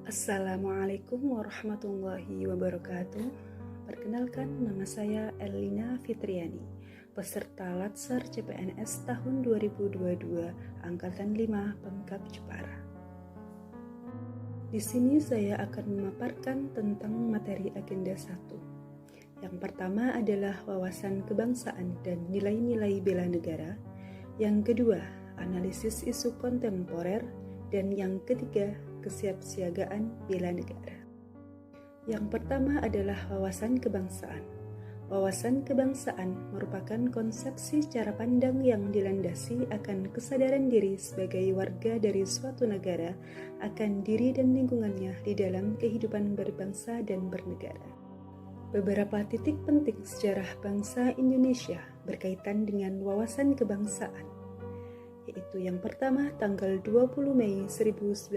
Assalamualaikum warahmatullahi wabarakatuh. Perkenalkan, nama saya Elina Fitriani, peserta Latsar CPNS tahun 2022, Angkatan 5, Pemkab Jepara. Di sini saya akan memaparkan tentang materi agenda 1. Yang pertama adalah wawasan kebangsaan dan nilai-nilai bela negara. Yang kedua, analisis isu kontemporer. Dan yang ketiga, kesiapsiagaan bela negara. Yang pertama adalah wawasan kebangsaan. Wawasan kebangsaan merupakan konsepsi cara pandang yang dilandasi akan kesadaran diri sebagai warga dari suatu negara akan diri dan lingkungannya di dalam kehidupan berbangsa dan bernegara. Beberapa titik penting sejarah bangsa Indonesia berkaitan dengan wawasan kebangsaan, yaitu yang pertama tanggal 20 Mei 1908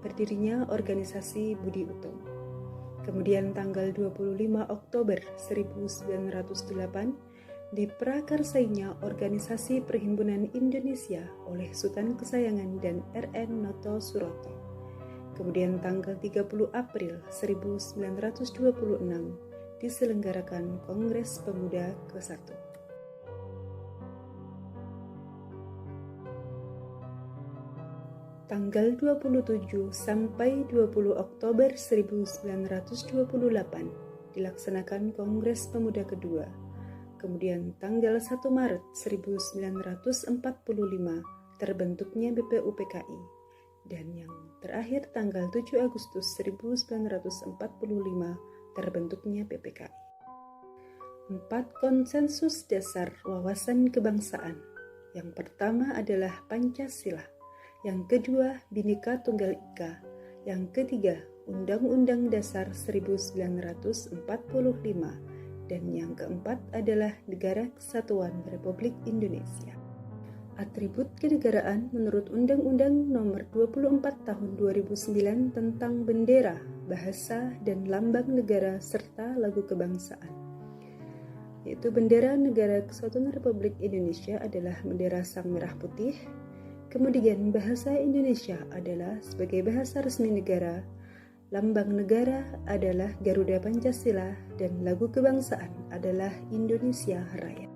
berdirinya organisasi Budi Utomo. Kemudian tanggal 25 Oktober 1908 diprakarsainya organisasi Perhimpunan Indonesia oleh Sultan Kesayangan dan R.N. Noto Suroto. Kemudian tanggal 30 April 1926 diselenggarakan Kongres Pemuda ke-1. Tanggal 27 sampai 20 Oktober 1928 dilaksanakan Kongres Pemuda kedua. Kemudian tanggal 1 Maret 1945 terbentuknya BPUPKI. Dan yang terakhir tanggal 7 Agustus 1945 terbentuknya PPKI. 4 konsensus dasar wawasan kebangsaan. Yang pertama adalah Pancasila. Yang kedua, Bhinneka Tunggal Ika. Yang ketiga, Undang-Undang Dasar 1945. Dan yang keempat adalah Negara Kesatuan Republik Indonesia. Atribut kenegaraan menurut Undang-Undang Nomor 24 Tahun 2009 tentang bendera, bahasa, dan lambang negara serta lagu kebangsaan. Yaitu bendera Negara Kesatuan Republik Indonesia adalah bendera Sang Merah Putih. Kemudian bahasa Indonesia adalah sebagai bahasa resmi negara, lambang negara adalah Garuda Pancasila, dan lagu kebangsaan adalah Indonesia Raya.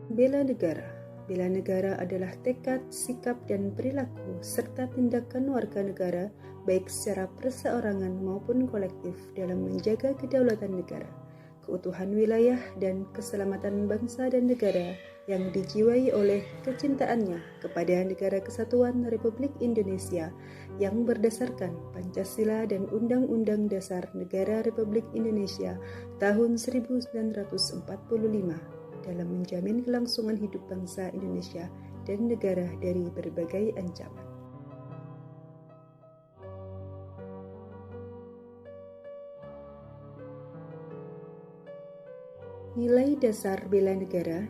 Bela negara. Bela negara adalah tekad, sikap, dan perilaku serta tindakan warga negara baik secara perseorangan maupun kolektif dalam menjaga kedaulatan negara, keutuhan wilayah, dan keselamatan bangsa dan negara yang dijiwai oleh kecintaannya kepada Negara Kesatuan Republik Indonesia yang berdasarkan Pancasila dan Undang-Undang Dasar Negara Republik Indonesia tahun 1945 dalam menjamin kelangsungan hidup bangsa Indonesia dan negara dari berbagai ancaman. Nilai dasar bela negara.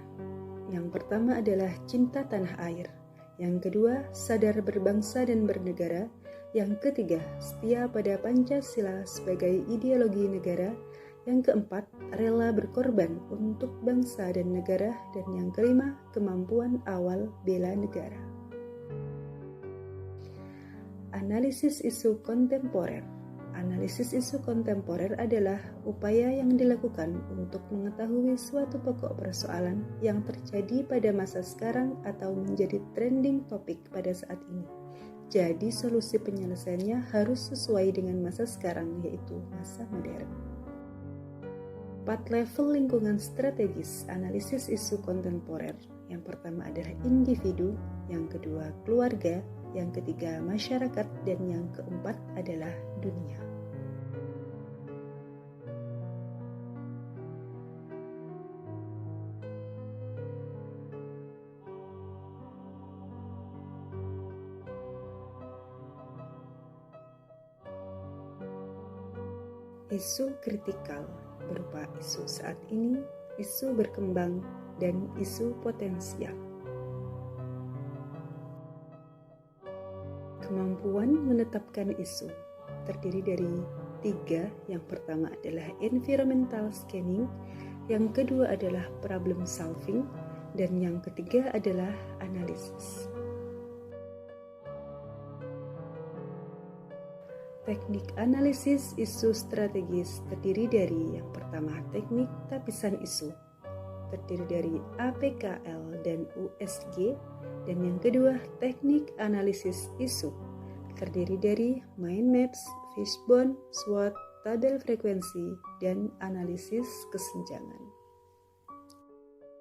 Yang pertama adalah cinta tanah air. Yang kedua, sadar berbangsa dan bernegara. Yang ketiga, setia pada Pancasila sebagai ideologi negara. Yang keempat, rela berkorban untuk bangsa dan negara. Dan yang kelima, kemampuan awal bela negara. Analisis isu kontemporer. Analisis isu kontemporer adalah upaya yang dilakukan untuk mengetahui suatu pokok persoalan yang terjadi pada masa sekarang atau menjadi trending topik pada saat ini. Jadi solusi penyelesaiannya harus sesuai dengan masa sekarang, yaitu masa modern. 4 level lingkungan strategis analisis isu kontemporer. Yang pertama adalah individu, yang kedua keluarga, yang ketiga masyarakat, dan yang keempat adalah dunia. Isu kritikal berupa isu saat ini, isu berkembang, dan isu potensial. Kemampuan menetapkan isu terdiri dari 3. Yang pertama adalah environmental scanning, yang kedua adalah problem solving, dan yang ketiga adalah analisis. Teknik analisis isu strategis terdiri dari yang pertama teknik tapisan isu, terdiri dari APKL dan USG, dan yang kedua teknik analisis isu, terdiri dari mind maps, fishbone, SWOT, tabel frekuensi, dan analisis kesenjangan.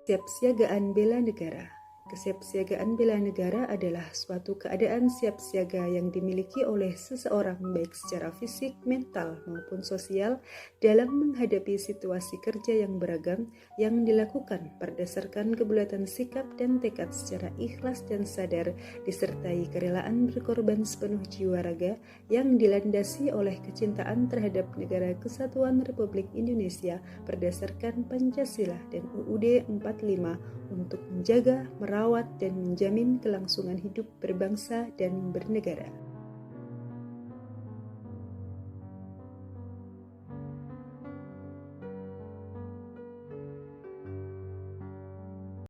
Kesiapsiagaan bela negara. Kesiapsiagaan bela negara adalah suatu keadaan siap siaga yang dimiliki oleh seseorang baik secara fisik, mental, maupun sosial dalam menghadapi situasi kerja yang beragam yang dilakukan berdasarkan kebulatan sikap dan tekad secara ikhlas dan sadar disertai kerelaan berkorban sepenuh jiwa raga yang dilandasi oleh kecintaan terhadap Negara Kesatuan Republik Indonesia berdasarkan Pancasila dan UUD 45 untuk menjaga, merawat, dan menjamin kelangsungan hidup berbangsa dan bernegara.